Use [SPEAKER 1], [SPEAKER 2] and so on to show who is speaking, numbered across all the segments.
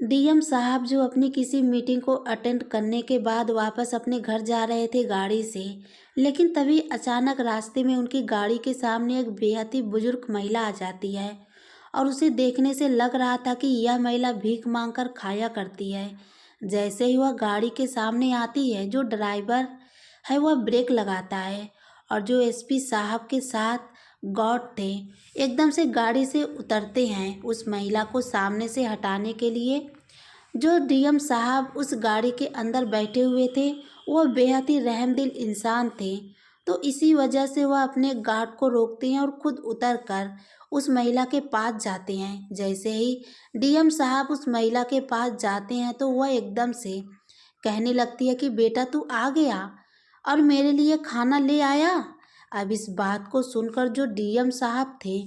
[SPEAKER 1] DM साहब जो अपनी किसी मीटिंग को अटेंड करने के बाद वापस अपने घर जा रहे थे गाड़ी से, लेकिन तभी अचानक रास्ते में उनकी गाड़ी के सामने एक बेहद ही बुजुर्ग महिला आ जाती है और उसे देखने से लग रहा था कि यह महिला भीख मांगकर खाया करती है। जैसे ही वह गाड़ी के सामने आती है, जो ड्राइवर है वह ब्रेक लगाता है और जो एसपी साहब के साथ गार्ड थे एकदम से गाड़ी से उतरते हैं उस महिला को सामने से हटाने के लिए। जो डीएम साहब उस गाड़ी के अंदर बैठे हुए थे वह बेहद ही रहमदिल इंसान थे, तो इसी वजह से वह अपने गार्ड को रोकते हैं और खुद उतर कर उस महिला के पास जाते हैं। जैसे ही डीएम साहब उस महिला के पास जाते हैं तो वह एकदम से कहने लगती है कि बेटा तू आ गया और मेरे लिए खाना ले आया। अब इस बात को सुनकर जो डीएम साहब थे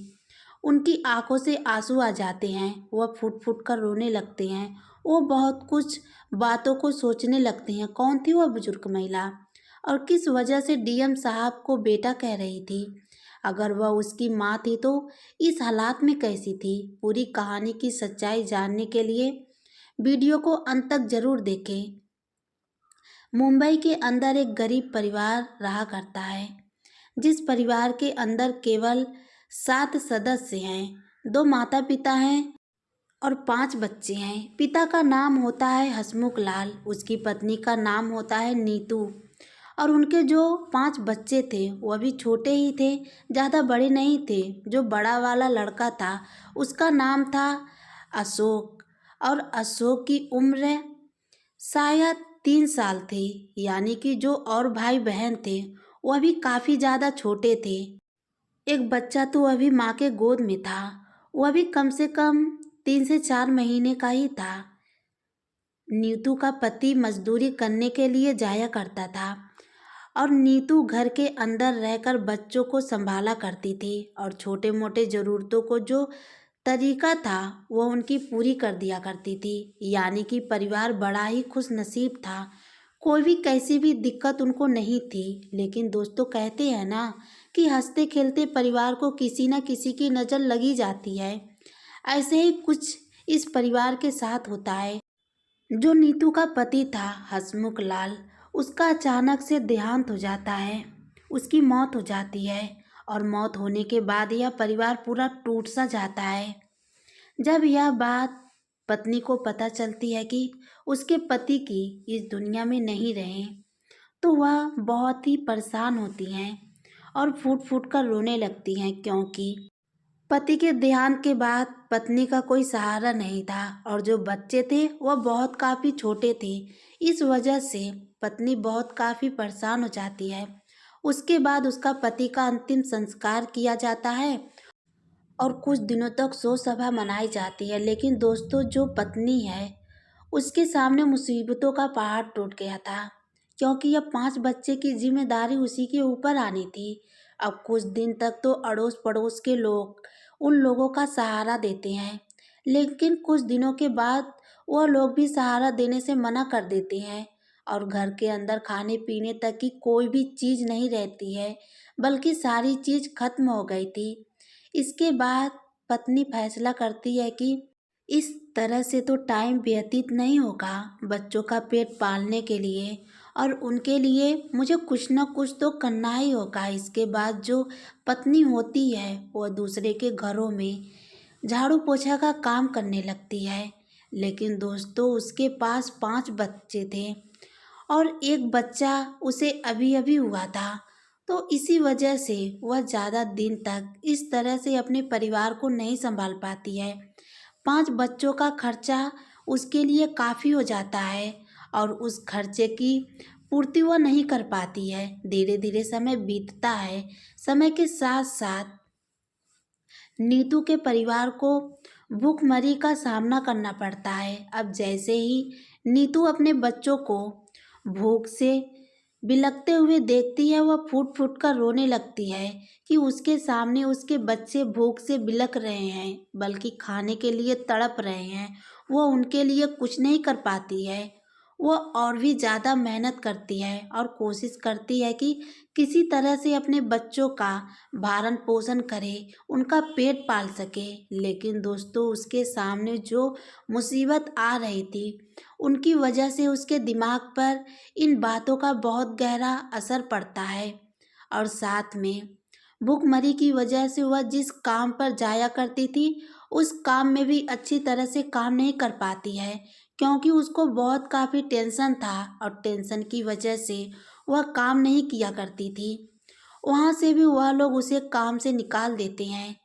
[SPEAKER 1] उनकी आंखों से आंसू आ जाते हैं, वह फूट फूट कर रोने लगते हैं। वो बहुत कुछ बातों को सोचने लगते हैं, कौन थी वह बुजुर्ग महिला और किस वजह से डीएम साहब को बेटा कह रही थी। अगर वह उसकी माँ थी तो इस हालात में कैसी थी। पूरी कहानी की सच्चाई जानने के लिए वीडियो को अंत तक जरूर देखें। मुंबई के अंदर एक गरीब परिवार रहा करता है, जिस परिवार के अंदर केवल 7 सदस्य हैं। 2 माता पिता हैं और 5 बच्चे हैं। पिता का नाम होता है हसमुख लाल, उसकी पत्नी का नाम होता है नीतू और उनके जो 5 बच्चे थे वह भी छोटे ही थे, ज़्यादा बड़े नहीं थे। जो बड़ा वाला लड़का था उसका नाम था अशोक और अशोक की उम्र शायद 3 साल थी। यानी कि जो और भाई बहन थे वह भी काफ़ी ज़्यादा छोटे थे। एक बच्चा तो अभी माँ के गोद में था, वह भी कम से कम 3 से 4 महीने का ही था। नीतू का पति मजदूरी करने के लिए जाया करता था और नीतू घर के अंदर रहकर बच्चों को संभाला करती थी और छोटे मोटे ज़रूरतों को जो तरीका था वह उनकी पूरी कर दिया करती थी। यानी कि परिवार बड़ा ही खुश नसीब था, कोई भी कैसी भी दिक्कत उनको नहीं थी। लेकिन दोस्तों कहते हैं ना कि हंसते खेलते परिवार को किसी न किसी की नज़र लगी जाती है, ऐसे ही कुछ इस परिवार के साथ होता है। जो नीतू का पति था हसमुख लाल, उसका अचानक से देहांत हो जाता है, उसकी मौत हो जाती है और मौत होने के बाद यह परिवार पूरा टूट सा जाता है। जब यह बात पत्नी को पता चलती है कि उसके पति की इस दुनिया में नहीं रहे, तो वह बहुत ही परेशान होती हैं और फूट फूट कर रोने लगती हैं, क्योंकि पति के देहांत के बाद पत्नी का कोई सहारा नहीं था और जो बच्चे थे वह बहुत काफ़ी छोटे थे। इस वजह से पत्नी बहुत काफ़ी परेशान हो जाती है। उसके बाद उसका पति का अंतिम संस्कार किया जाता है और कुछ दिनों तक शोक सभा मनाई जाती है। लेकिन दोस्तों जो पत्नी है उसके सामने मुसीबतों का पहाड़ टूट गया था, क्योंकि यह 5 बच्चे की जिम्मेदारी उसी के ऊपर आनी थी। अब कुछ दिन तक तो अड़ोस पड़ोस के लोग उन लोगों का सहारा देते हैं, लेकिन कुछ दिनों के बाद वह लोग भी सहारा देने से मना कर देते हैं और घर के अंदर खाने पीने तक की कोई भी चीज़ नहीं रहती है, बल्कि सारी चीज़ खत्म हो गई थी। इसके बाद पत्नी फैसला करती है कि इस तरह से तो टाइम व्यतीत नहीं होगा बच्चों का पेट पालने के लिए, और उनके लिए मुझे कुछ ना कुछ तो करना ही होगा। इसके बाद जो पत्नी होती है वह दूसरे के घरों में झाड़ू पोछा का काम करने लगती है। लेकिन दोस्तों उसके पास 5 बच्चे थे और एक बच्चा उसे अभी अभी हुआ था, तो इसी वजह से वह ज़्यादा दिन तक इस तरह से अपने परिवार को नहीं संभाल पाती है। 5 बच्चों का खर्चा उसके लिए काफ़ी हो जाता है और उस खर्चे की पूर्ति वह नहीं कर पाती है। धीरे धीरे समय बीतता है, समय के साथ साथ नीतू के परिवार को भूखमरी का सामना करना पड़ता है। अब जैसे ही नीतू अपने बच्चों को भूख से बिलखते हुए देखती है वह फूट फूट कर रोने लगती है कि उसके सामने उसके बच्चे भूख से बिलख रहे हैं, बल्कि खाने के लिए तड़प रहे हैं। वह उनके लिए कुछ नहीं कर पाती है। वो और भी ज़्यादा मेहनत करती है और कोशिश करती है कि किसी तरह से अपने बच्चों का भरण पोषण करे, उनका पेट पाल सके। लेकिन दोस्तों, उसके सामने जो मुसीबत आ रही थी, उनकी वजह से उसके दिमाग पर इन बातों का बहुत गहरा असर पड़ता है। और साथ में भूखमरी की वजह से वह जिस काम पर जाया करती थी, उस काम में भी अच्छी तरह से काम नहीं कर पाती है, क्योंकि उसको बहुत काफ़ी टेंशन था और टेंशन की वजह से वह काम नहीं किया करती थी। वहाँ से भी वह लोग उसे काम से निकाल देते हैं।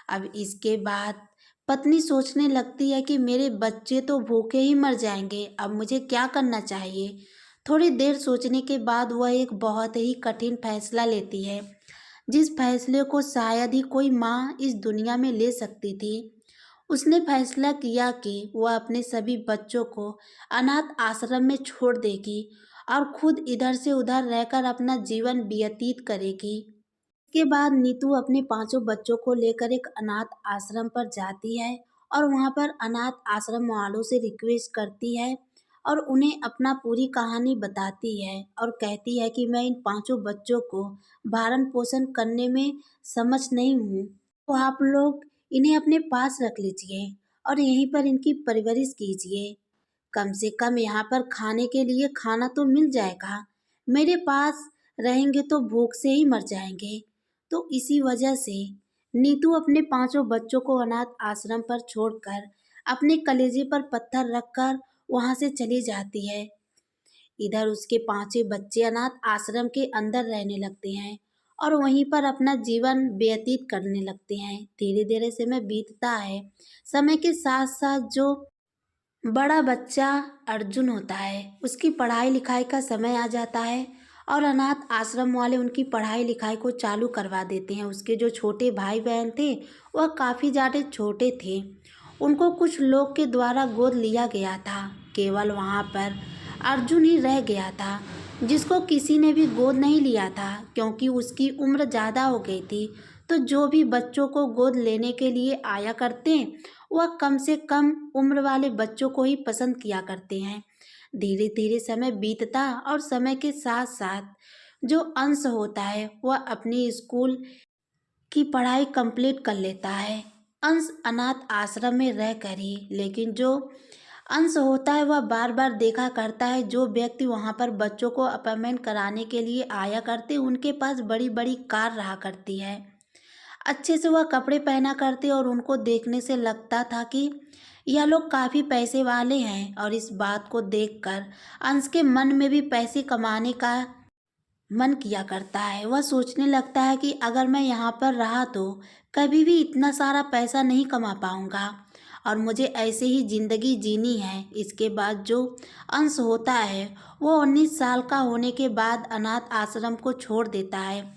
[SPEAKER 1] अब इसके बाद पत्नी सोचने लगती है कि मेरे बच्चे तो भूखे ही मर जाएंगे, अब मुझे क्या करना चाहिए। थोड़ी देर सोचने के बाद वह एक बहुत ही कठिन फैसला लेती है, जिस फैसले को शायद ही कोई माँ इस दुनिया में ले सकती थी। उसने फैसला किया कि वह अपने सभी बच्चों को अनाथ आश्रम में छोड़ देगी और खुद इधर से उधर रहकर अपना जीवन व्यतीत करेगी। इसके बाद नीतू अपने पांचों बच्चों को लेकर एक अनाथ आश्रम पर जाती है और वहां पर अनाथ आश्रम वालों से रिक्वेस्ट करती है और उन्हें अपना पूरी कहानी बताती है और कहती है कि मैं इन पांचों बच्चों को भरण पोषण करने में समझ नहीं हूँ, तो आप लोग इन्हें अपने पास रख लीजिए और यहीं पर इनकी परवरिश कीजिए। कम से कम यहाँ पर खाने के लिए खाना तो मिल जाएगा, मेरे पास रहेंगे तो भूख से ही मर जाएंगे। तो इसी वजह से नीतू अपने पांचों बच्चों को अनाथ आश्रम पर छोड़कर अपने कलेजे पर पत्थर रखकर वहां से चली जाती है। इधर उसके पांचों बच्चे अनाथ आश्रम के अंदर रहने लगते हैं और वहीं पर अपना जीवन व्यतीत करने लगते हैं। धीरे धीरे समय बीतता है। समय के साथ साथ जो बड़ा बच्चा अर्जुन होता है, उसकी पढ़ाई लिखाई का समय आ जाता है और अनाथ आश्रम वाले उनकी पढ़ाई लिखाई को चालू करवा देते हैं। उसके जो छोटे भाई बहन थे, वह काफ़ी ज़्यादा छोटे थे, उनको कुछ लोग के द्वारा गोद लिया गया था। केवल वहाँ पर अर्जुन ही रह गया था, जिसको किसी ने भी गोद नहीं लिया था, क्योंकि उसकी उम्र ज़्यादा हो गई थी। तो जो भी बच्चों को गोद लेने के लिए आया करते, वह कम से कम उम्र वाले बच्चों को ही पसंद किया करते हैं। धीरे धीरे समय बीतता और समय के साथ साथ जो अंश होता है, वह अपनी स्कूल की पढ़ाई कंप्लीट कर लेता है। अंश अनाथ आश्रम में रह कर ही, लेकिन जो अंश होता है वह बार बार देखा करता है जो व्यक्ति वहाँ पर बच्चों को अपॉइंटमेंट कराने के लिए आया करते, उनके पास बड़ी बड़ी कार रहा करती है। अच्छे से वह कपड़े पहना करते और उनको देखने से लगता था कि यह लोग काफ़ी पैसे वाले हैं। और इस बात को देखकर अंश के मन में भी पैसे कमाने का मन किया करता है। वह सोचने लगता है कि अगर मैं यहाँ पर रहा तो कभी भी इतना सारा पैसा नहीं कमा पाऊँगा और मुझे ऐसे ही ज़िंदगी जीनी है। इसके बाद जो अंश होता है, वो 19 साल का होने के बाद अनाथ आश्रम को छोड़ देता है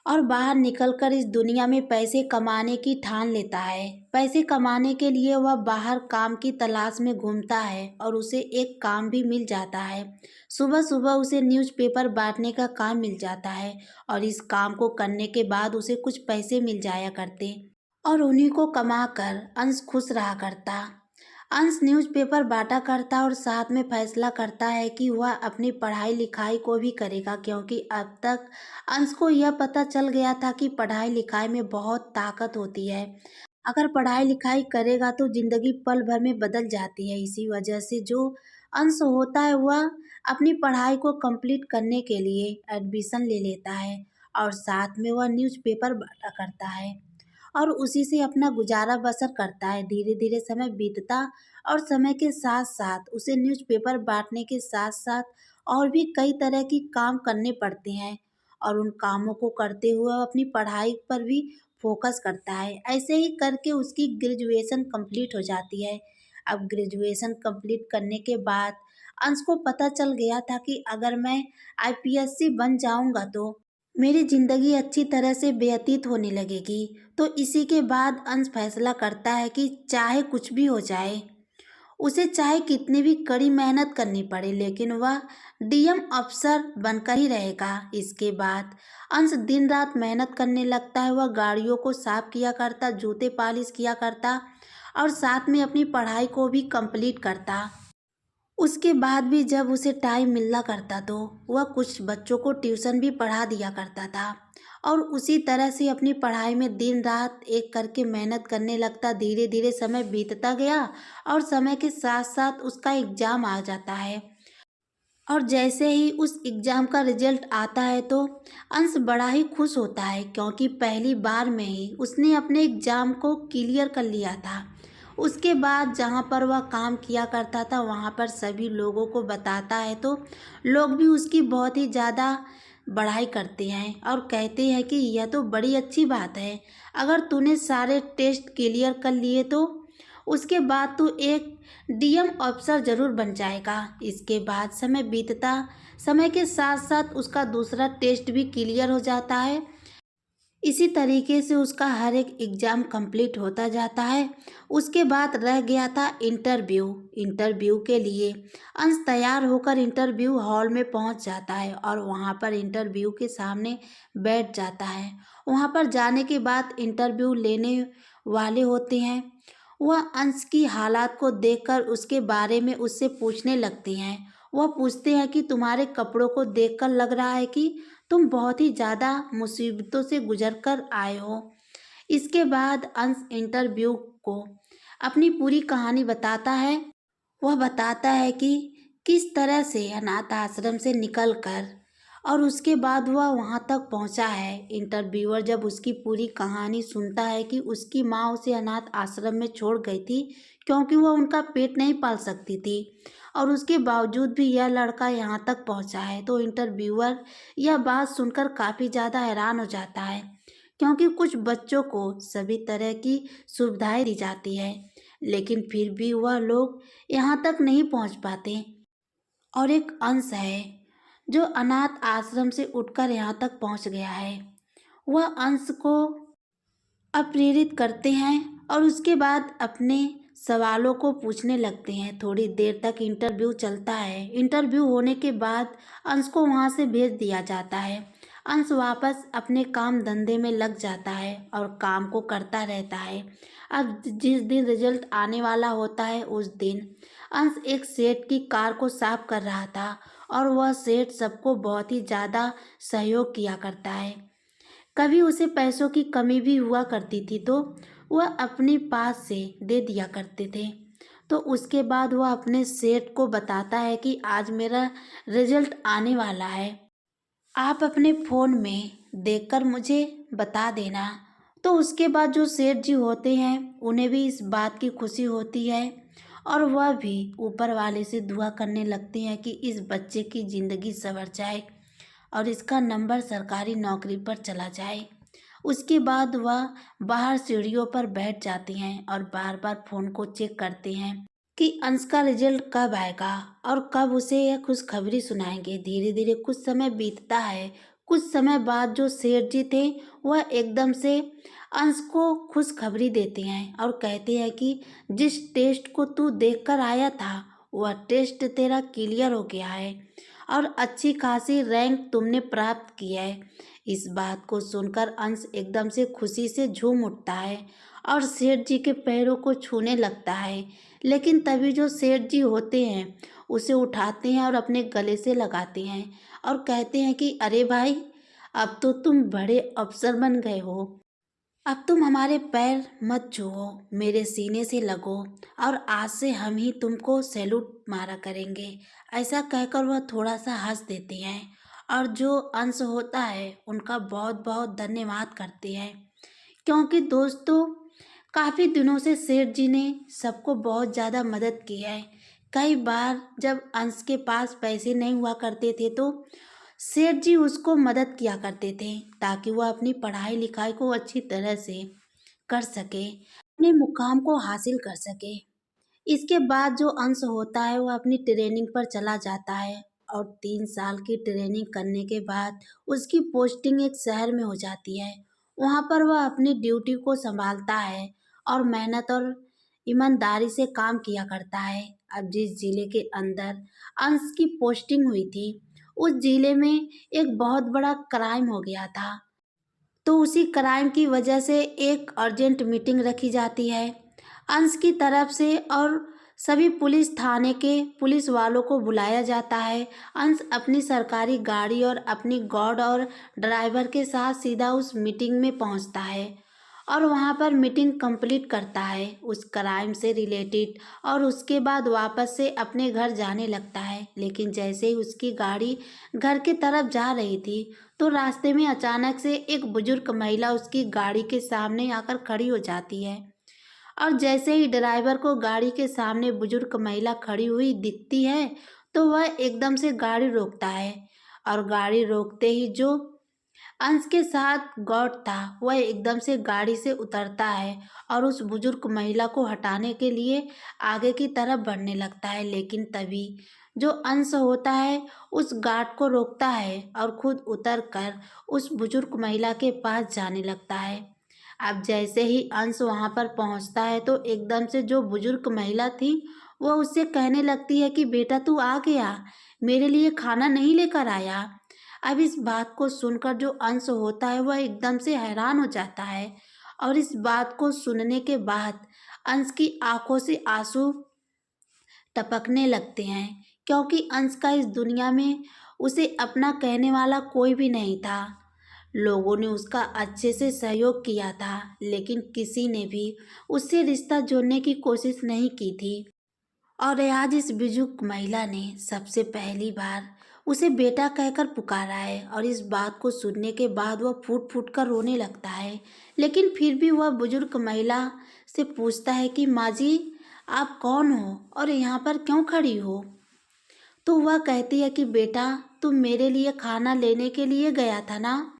[SPEAKER 1] और बाहर निकलकर इस दुनिया में पैसे कमाने की ठान लेता है। पैसे कमाने के लिए वह बाहर काम की तलाश में घूमता है और उसे एक काम भी मिल जाता है। सुबह सुबह उसे न्यूज़पेपर बांटने का काम मिल जाता है और इस काम को करने के बाद उसे कुछ पैसे मिल जाया करते और उन्हीं को कमाकर अंश खुश रहा करता। अंश न्यूज़पेपर बांटा करता और साथ में फैसला करता है कि वह अपनी पढ़ाई लिखाई को भी करेगा, क्योंकि अब तक अंश को यह पता चल गया था कि पढ़ाई लिखाई में बहुत ताकत होती है। अगर पढ़ाई लिखाई करेगा तो ज़िंदगी पल भर में बदल जाती है। इसी वजह से जो अंश होता है वह अपनी पढ़ाई को कंप्लीट करने के लिए एडमिशन ले लेता है और साथ में वह न्यूज़पेपर बांटा करता है और उसी से अपना गुजारा बसर करता है। धीरे धीरे समय बीतता और समय के साथ साथ उसे न्यूज़पेपर बांटने के साथ साथ और भी कई तरह की काम करने पड़ते हैं और उन कामों को करते हुए वह अपनी पढ़ाई पर भी फोकस करता है। ऐसे ही करके उसकी ग्रेजुएशन कंप्लीट हो जाती है। अब ग्रेजुएशन कंप्लीट करने के बाद अंश को पता चल गया था कि अगर मैं आईपीएससी बन जाऊंगा तो मेरी ज़िंदगी अच्छी तरह से व्यतीत होने लगेगी। तो इसी के बाद अंश फैसला करता है कि चाहे कुछ भी हो जाए, उसे चाहे कितनी भी कड़ी मेहनत करनी पड़े, लेकिन वह डीएम अफसर बनकर ही रहेगा। इसके बाद अंश दिन रात मेहनत करने लगता है। वह गाड़ियों को साफ किया करता, जूते पॉलिश किया करता और साथ में अपनी पढ़ाई को भी कंप्लीट करता। उसके बाद भी जब उसे टाइम मिला करता तो वह कुछ बच्चों को ट्यूशन भी पढ़ा दिया करता था और उसी तरह से अपनी पढ़ाई में दिन रात एक करके मेहनत करने लगता। धीरे धीरे समय बीतता गया और समय के साथ साथ उसका एग्ज़ाम आ जाता है। और जैसे ही उस एग्ज़ाम का रिजल्ट आता है तो अंश बड़ा ही खुश होता है, क्योंकि पहली बार में ही उसने अपने एग्ज़ाम को क्लियर कर लिया था। उसके बाद जहाँ पर वह काम किया करता था वहाँ पर सभी लोगों को बताता है तो लोग भी उसकी बहुत ही ज़्यादा बड़ाई करते हैं और कहते हैं कि यह तो बड़ी अच्छी बात है, अगर तूने सारे टेस्ट क्लियर कर लिए तो उसके बाद तू एक डीएम अफसर ज़रूर बन जाएगा। इसके बाद समय बीतता, समय के साथ साथ उसका दूसरा टेस्ट भी क्लियर हो जाता है। इसी तरीके से उसका हर एक एग्ज़ाम कंप्लीट होता जाता है। उसके बाद रह गया था इंटरव्यू। इंटरव्यू के लिए अंश तैयार होकर इंटरव्यू हॉल में पहुंच जाता है और वहां पर इंटरव्यू के सामने बैठ जाता है। वहां पर जाने के बाद इंटरव्यू लेने वाले होते हैं, वह अंश की हालात को देखकर उसके बारे में उससे पूछने लगती हैं। वह पूछते हैं कि तुम्हारे कपड़ों को देखकर लग रहा है कि तुम बहुत ही ज़्यादा मुसीबतों से गुजर कर आए हो। इसके बाद अंश इंटरव्यू को अपनी पूरी कहानी बताता है। वह बताता है कि किस तरह से अनाथ आश्रम से निकलकर और उसके बाद वह वहाँ तक पहुँचा है। इंटरव्यूअर जब उसकी पूरी कहानी सुनता है कि उसकी माँ उसे अनाथ आश्रम में छोड़ गई थी क्योंकि वह उनका पेट नहीं पाल सकती थी और उसके बावजूद भी यह लड़का यहाँ तक पहुँचा है, तो इंटरव्यूअर यह बात सुनकर काफ़ी ज़्यादा हैरान हो जाता है, क्योंकि कुछ बच्चों को सभी तरह की सुविधाएं दी जाती है लेकिन फिर भी वह लोग यहाँ तक नहीं पहुँच पाते। और एक अंश है जो अनाथ आश्रम से उठकर यहाँ तक पहुँच गया है। वह अंश को प्रेरित करते हैं और उसके बाद अपने सवालों को पूछने लगते हैं। थोड़ी देर तक इंटरव्यू चलता है। इंटरव्यू होने के बाद अंश को वहाँ से भेज दिया जाता है। अंश वापस अपने काम धंधे में लग जाता है और काम को करता रहता है। अब जिस दिन रिजल्ट आने वाला होता है उस दिन अंश एक सेठ की कार को साफ कर रहा था और वह सेठ सबको बहुत ही ज़्यादा सहयोग किया करता है। कभी उसे पैसों की कमी भी हुआ करती थी तो वह अपने पास से दे दिया करते थे। तो उसके बाद वह अपने सेठ को बताता है कि आज मेरा रिजल्ट आने वाला है, आप अपने फ़ोन में देखकर मुझे बता देना। तो उसके बाद जो सेठ जी होते हैं उन्हें भी इस बात की खुशी होती है और वह भी ऊपर वाले से दुआ करने लगते हैं कि इस बच्चे की ज़िंदगी संवर जाए और इसका नंबर सरकारी नौकरी पर चला जाए। उसके बाद वह बाहर सीढ़ियों पर बैठ जाती हैं और बार बार फ़ोन को चेक करते हैं कि अंश का रिजल्ट कब आएगा और कब उसे यह खुशखबरी सुनाएंगे। धीरे धीरे कुछ समय बीतता है। कुछ समय बाद जो सेठ जी थे वह एकदम से अंश को खुशखबरी देते हैं और कहते हैं कि जिस टेस्ट को तू देखकर आया था वह टेस्ट तेरा क्लियर हो गया है और अच्छी खासी रैंक तुमने प्राप्त की है। इस बात को सुनकर अंश एकदम से खुशी से झूम उठता है और सेठ जी के पैरों को छूने लगता है। लेकिन तभी जो सेठ जी होते हैं उसे उठाते हैं और अपने गले से लगाते हैं और कहते हैं कि अरे भाई, अब तो तुम बड़े अफसर बन गए हो, अब तुम हमारे पैर मत छुओ, मेरे सीने से लगो और आज से हम ही तुमको सैल्यूट मारा करेंगे। ऐसा कहकर वह थोड़ा सा हंस देते हैं और जो अंश होता है उनका बहुत बहुत धन्यवाद करते हैं, क्योंकि दोस्तों काफ़ी दिनों से सेठ जी ने सबको बहुत ज़्यादा मदद की है। कई बार जब अंश के पास पैसे नहीं हुआ करते थे तो सेठ जी उसको मदद किया करते थे ताकि वह अपनी पढ़ाई लिखाई को अच्छी तरह से कर सके, अपने मुकाम को हासिल कर सके। इसके बाद जो अंश होता है वह अपनी ट्रेनिंग पर चला जाता है और 3 साल की ट्रेनिंग करने के बाद उसकी पोस्टिंग एक शहर में हो जाती है। वहाँ पर वह अपनी ड्यूटी को संभालता है और मेहनत और ईमानदारी से काम किया करता है। अब जिस जिले के अंदर अंश की पोस्टिंग हुई थी उस जिले में एक बहुत बड़ा क्राइम हो गया था, तो उसी क्राइम की वजह से एक अर्जेंट मीटिंग रखी जाती है अंश की तरफ से और सभी पुलिस थाने के पुलिस वालों को बुलाया जाता है। अंश अपनी सरकारी गाड़ी और अपनी गार्ड और ड्राइवर के साथ सीधा उस मीटिंग में पहुंचता है और वहां पर मीटिंग कंप्लीट करता है उस क्राइम से रिलेटेड, और उसके बाद वापस से अपने घर जाने लगता है। लेकिन जैसे ही उसकी गाड़ी घर की तरफ जा रही थी तो रास्ते में अचानक से एक बुजुर्ग महिला उसकी गाड़ी के सामने आकर खड़ी हो जाती है। और जैसे ही ड्राइवर को गाड़ी के सामने बुजुर्ग महिला खड़ी हुई दिखती है तो वह एकदम से गाड़ी रोकता है, और गाड़ी रोकते ही जो अंश के साथ गॉड था वह एकदम से गाड़ी से उतरता है और उस बुजुर्ग महिला को हटाने के लिए आगे की तरफ बढ़ने लगता है। लेकिन तभी जो अंश होता है उस गार्ड को रोकता है और खुद उतर कर उस बुजुर्ग महिला के पास जाने लगता है। अब जैसे ही अंश वहां पर पहुंचता है तो एकदम से जो बुजुर्ग महिला थी वह उससे कहने लगती है कि बेटा तू आ गया, मेरे लिए खाना नहीं लेकर आया। अब इस बात को सुनकर जो अंश होता है वह एकदम से हैरान हो जाता है, और इस बात को सुनने के बाद अंश की आंखों से आंसू टपकने लगते हैं, क्योंकि अंश का इस दुनिया में उसे अपना कहने वाला कोई भी नहीं था। लोगों ने उसका अच्छे से सहयोग किया था लेकिन किसी ने भी उससे रिश्ता जोड़ने की कोशिश नहीं की थी। और आज इस बुजुर्ग महिला ने सबसे पहली बार उसे बेटा कहकर पुकारा है, और इस बात को सुनने के बाद वह फूट फूट कर रोने लगता है। लेकिन फिर भी वह बुजुर्ग महिला से पूछता है कि माँ जी, आप कौन हो और यहाँ पर क्यों खड़ी हो? तो वह कहती है कि बेटा, तुम मेरे लिए खाना लेने के लिए गया था ना,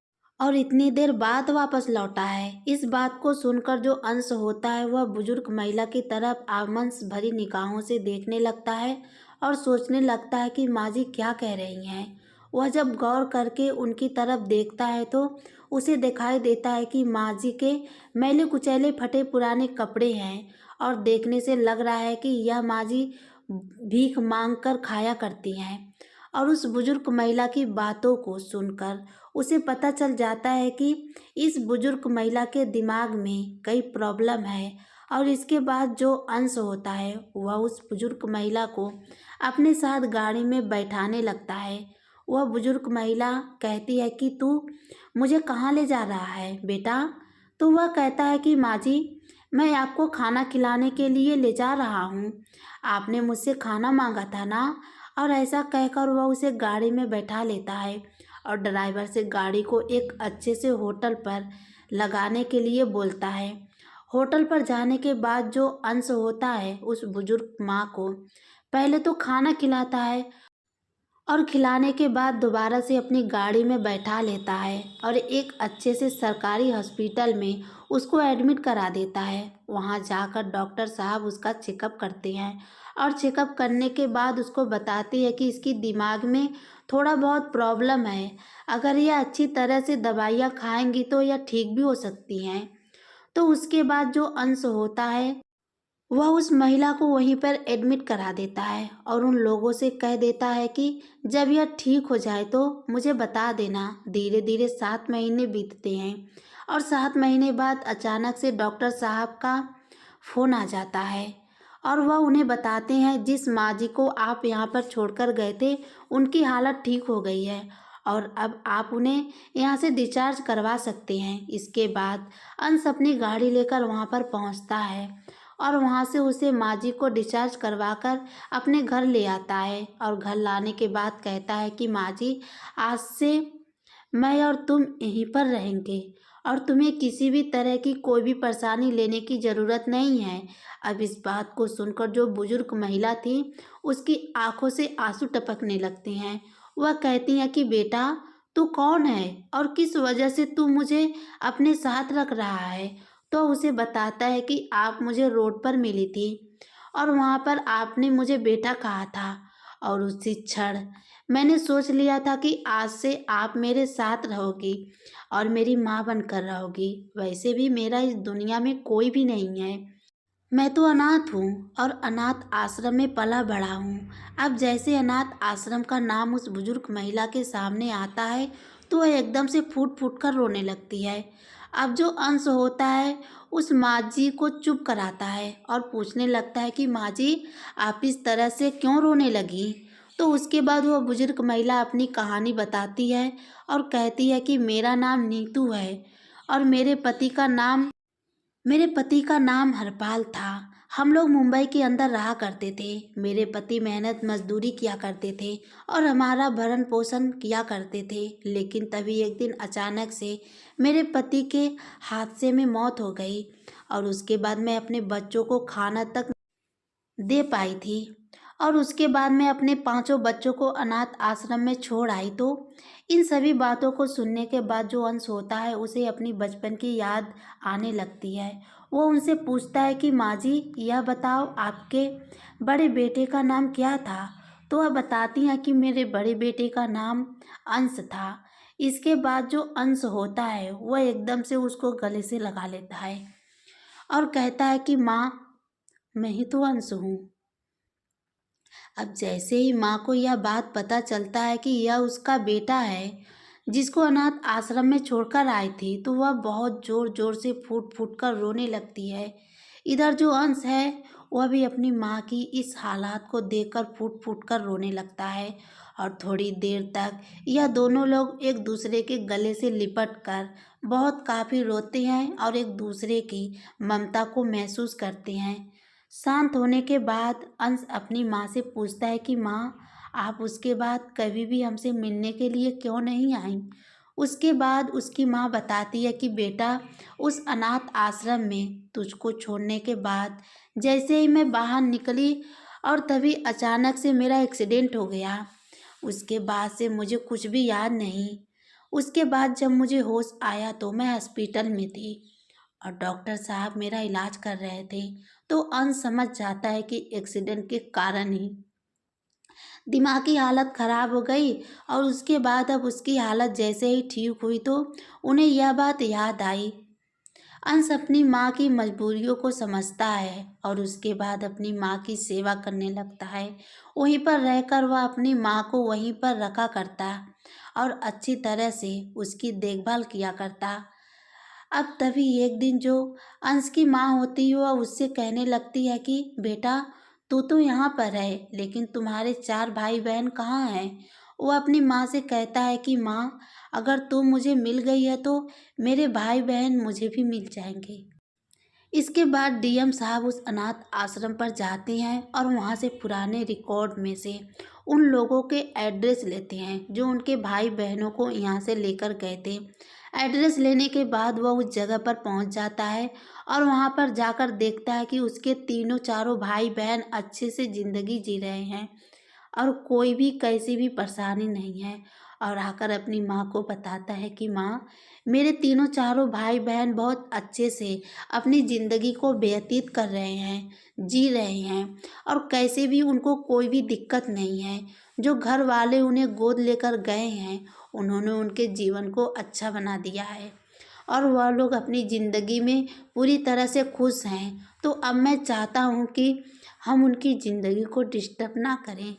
[SPEAKER 1] और इतनी देर बाद वापस लौटा है। इस बात को सुनकर जो अंश होता है वह बुजुर्ग महिला की तरफ आमंस भरी निगाहों से देखने लगता है और सोचने लगता है कि माँ जी क्या कह रही हैं। वह जब गौर करके उनकी तरफ देखता है तो उसे दिखाई देता है कि माँ जी के मैले कुचैले फटे पुराने कपड़े हैं, और देखने से लग रहा है कि यह माँ जी भीख मांग कर खाया करती हैं। और उस बुजुर्ग महिला की बातों को सुनकर उसे पता चल जाता है कि इस बुजुर्ग महिला के दिमाग में कई प्रॉब्लम है। और इसके बाद जो अंश होता है वह उस बुजुर्ग महिला को अपने साथ गाड़ी में बैठाने लगता है। वह बुजुर्ग महिला कहती है कि तू मुझे कहाँ ले जा रहा है बेटा? तो वह कहता है कि माँ जी, मैं आपको खाना खिलाने के लिए ले जा रहा हूँ, आपने मुझसे खाना मांगा था ना। और ऐसा कहकर वह उसे गाड़ी में बैठा लेता है और ड्राइवर से गाड़ी को एक अच्छे से होटल पर लगाने के लिए बोलता है। होटल पर जाने के बाद जो अंश होता है उस बुजुर्ग माँ को पहले तो खाना खिलाता है, और खिलाने के बाद दोबारा से अपनी गाड़ी में बैठा लेता है और एक अच्छे से सरकारी हॉस्पिटल में उसको एडमिट करा देता है। वहाँ जाकर डॉक्टर साहब उसका चेकअप करते हैं, और चेकअप करने के बाद उसको बताते हैं कि इसकी दिमाग में थोड़ा बहुत प्रॉब्लम है, अगर यह अच्छी तरह से दवाइयाँ खाएंगी तो यह ठीक भी हो सकती हैं। तो उसके बाद जो अंश होता है वह उस महिला को वहीं पर एडमिट करा देता है और उन लोगों से कह देता है कि जब यह ठीक हो जाए तो मुझे बता देना। धीरे धीरे 7 महीने बीतते हैं, और 7 महीने बाद अचानक से डॉक्टर साहब का फ़ोन आ जाता है, और वह उन्हें बताते हैं जिस माँ जी को आप यहाँ पर छोड़कर गए थे उनकी हालत ठीक हो गई है, और अब आप उन्हें यहाँ से डिस्चार्ज करवा सकते हैं। इसके बाद अंश अपनी गाड़ी लेकर वहाँ पर पहुँचता है, और वहाँ से उसे माँ जी को डिस्चार्ज करवाकर अपने घर ले आता है, और घर लाने के बाद कहता है कि माँ जी, आज से मैं और तुम यहीं पर रहेंगे और तुम्हें किसी भी तरह की कोई भी परेशानी लेने की ज़रूरत नहीं है। अब इस बात को सुनकर जो बुजुर्ग महिला थी उसकी आंखों से आंसू टपकने लगते हैं। वह कहती हैं कि बेटा, तू कौन है और किस वजह से तू मुझे अपने साथ रख रहा है? तो उसे बताता है कि आप मुझे रोड पर मिली थी और वहाँ पर आपने मुझे बेटा कहा था, और उसी क्षण मैंने सोच लिया था कि आज से आप मेरे साथ रहोगी और मेरी माँ बनकर रहोगी। वैसे भी मेरा इस दुनिया में कोई भी नहीं है, मैं तो अनाथ हूँ और अनाथ आश्रम में पला बड़ा हूँ। अब जैसे अनाथ आश्रम का नाम उस बुजुर्ग महिला के सामने आता है तो वह एकदम से फूट फूट कर रोने लगती है। अब जो अंश होता है उस माँ जी को चुप कराता है और पूछने लगता है कि माँ जी, आप इस तरह से क्यों रोने लगी। तो उसके बाद वह बुजुर्ग महिला अपनी कहानी बताती है और कहती है कि मेरा नाम नीतू है और मेरे पति का नाम हरपाल था। हम लोग मुंबई के अंदर रहा करते थे। मेरे पति मेहनत मजदूरी किया करते थे और हमारा भरण पोषण किया करते थे। लेकिन तभी एक दिन अचानक से मेरे पति के हादसे में मौत हो गई और उसके बाद मैं अपने बच्चों को खाना तक दे पाई थी। और उसके बाद मैं अपने पांचों बच्चों को अनाथ आश्रम में छोड़ आई। तो इन सभी बातों को सुनने के बाद जो अंश होता है उसे अपनी बचपन की याद आने लगती है। वो उनसे पूछता है कि माँ जी, यह बताओ आपके बड़े बेटे का नाम क्या था। तो वह बताती हैं कि मेरे बड़े बेटे का नाम अंश था। इसके बाद जो अंश होता है वह एकदम से उसको गले से लगा लेता है और कहता है कि माँ, मैं ही तो अंश हूँ। अब जैसे ही माँ को यह बात पता चलता है कि यह उसका बेटा है जिसको अनाथ आश्रम में छोड़कर आई थी, तो वह बहुत जोर जोर से फूट फूट कर रोने लगती है। इधर जो अंश है वह भी अपनी माँ की इस हालात को देखकर फूट फूट कर रोने लगता है। और थोड़ी देर तक यह दोनों लोग एक दूसरे के गले से लिपट कर बहुत काफ़ी रोते हैं और एक दूसरे की ममता को महसूस करते हैं। शांत होने के बाद अंश अपनी माँ से पूछता है कि माँ, आप उसके बाद कभी भी हमसे मिलने के लिए क्यों नहीं आई। उसके बाद उसकी माँ बताती है कि बेटा, उस अनाथ आश्रम में तुझको छोड़ने के बाद जैसे ही मैं बाहर निकली और तभी अचानक से मेरा एक्सीडेंट हो गया। उसके बाद से मुझे कुछ भी याद नहीं। उसके बाद जब मुझे होश आया तो मैं हॉस्पिटल में थी और डॉक्टर साहब मेरा इलाज कर रहे थे। तो अंश समझ जाता है कि एक्सीडेंट के कारण ही दिमागी हालत ख़राब हो गई। और उसके बाद अब उसकी हालत जैसे ही ठीक हुई तो उन्हें यह बात याद आई। अंश अपनी माँ की मजबूरियों को समझता है और उसके बाद अपनी माँ की सेवा करने लगता है। वहीं पर रहकर वह अपनी माँ को वहीं पर रखा करता और अच्छी तरह से उसकी देखभाल किया करता। अब तभी एक दिन जो अंश की माँ होती है वह उससे कहने लगती है कि बेटा, तू तो यहाँ पर है लेकिन तुम्हारे चार भाई बहन कहाँ हैं। वो अपनी माँ से कहता है कि माँ, अगर तू मुझे मिल गई है तो मेरे भाई बहन मुझे भी मिल जाएंगे। इसके बाद डीएम साहब उस अनाथ आश्रम पर जाते हैं और वहाँ से पुराने रिकॉर्ड में से उन लोगों के एड्रेस लेते हैं जो उनके भाई बहनों को यहाँ से लेकर गए थे। एड्रेस लेने के बाद वह उस जगह पर पहुँच जाता है और वहाँ पर जाकर देखता है कि उसके तीनों चारों भाई बहन अच्छे से ज़िंदगी जी रहे हैं और कोई भी कैसी भी परेशानी नहीं है। और आकर अपनी माँ को बताता है कि माँ, मेरे तीनों चारों भाई बहन बहुत अच्छे से अपनी ज़िंदगी को व्यतीत कर रहे हैं, जी रहे हैं और कैसे भी उनको कोई भी दिक्कत नहीं है। जो घर वाले उन्हें गोद लेकर गए हैं उन्होंने उनके जीवन को अच्छा बना दिया है और वह लोग अपनी ज़िंदगी में पूरी तरह से खुश हैं। तो अब मैं चाहता हूँ कि हम उनकी ज़िंदगी को डिस्टर्ब ना करें।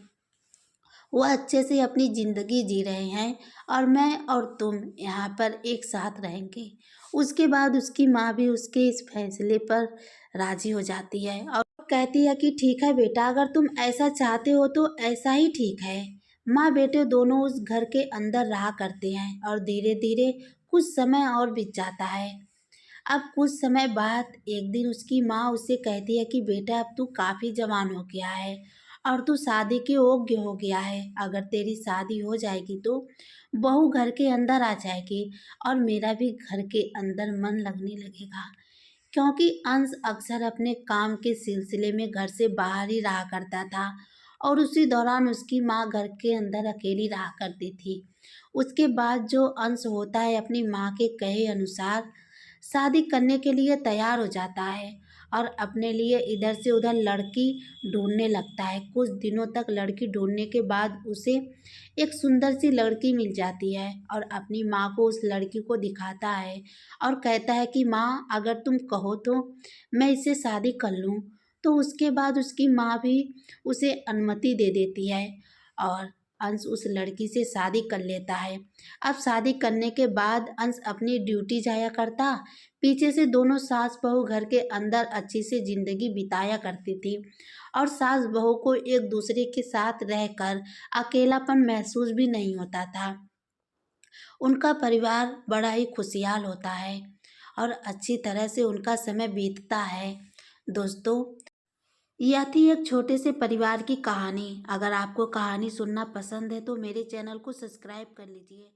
[SPEAKER 1] वह अच्छे से अपनी ज़िंदगी जी रहे हैं और मैं और तुम यहाँ पर एक साथ रहेंगे। उसके बाद उसकी माँ भी उसके इस फैसले पर राज़ी हो जाती है और कहती है कि ठीक है बेटा, अगर तुम ऐसा चाहते हो तो ऐसा ही ठीक है। माँ बेटे दोनों उस घर के अंदर रहा करते हैं और धीरे धीरे कुछ समय और बीत जाता है। अब कुछ समय बाद एक दिन उसकी माँ उससे कहती है कि बेटा, अब तू काफ़ी जवान हो गया है और तू शादी के योग्य हो गया है। अगर तेरी शादी हो जाएगी तो बहू घर के अंदर आ जाएगी और मेरा भी घर के अंदर मन लगने लगेगा। क्योंकि अंश अक्सर अपने काम के सिलसिले में घर से बाहर ही रहा करता था और उसी दौरान उसकी माँ घर के अंदर अकेली रहा करती थी। उसके बाद जो अंश होता है अपनी माँ के कहे अनुसार शादी करने के लिए तैयार हो जाता है और अपने लिए इधर से उधर लड़की ढूंढने लगता है। कुछ दिनों तक लड़की ढूंढने के बाद उसे एक सुंदर सी लड़की मिल जाती है और अपनी माँ को उस लड़की को दिखाता है और कहता है कि माँ, अगर तुम कहो तो मैं इससे शादी कर लूँ। तो उसके बाद उसकी माँ भी उसे अनुमति दे देती है और अंश उस लड़की से शादी कर लेता है। अब शादी करने के बाद अंश अपनी ड्यूटी जाया करता। पीछे से दोनों सास बहू घर के अंदर अच्छी से जिंदगी बिताया करती थी और सास बहू को एक दूसरे के साथ रहकर अकेलापन महसूस भी नहीं होता था। उनका परिवार बड़ा ही खुशहाल होता है और अच्छी तरह से उनका समय बीतता है। दोस्तों, यह थी एक छोटे से परिवार की कहानी। अगर आपको कहानी सुनना पसंद है तो मेरे चैनल को सब्सक्राइब कर लीजिए।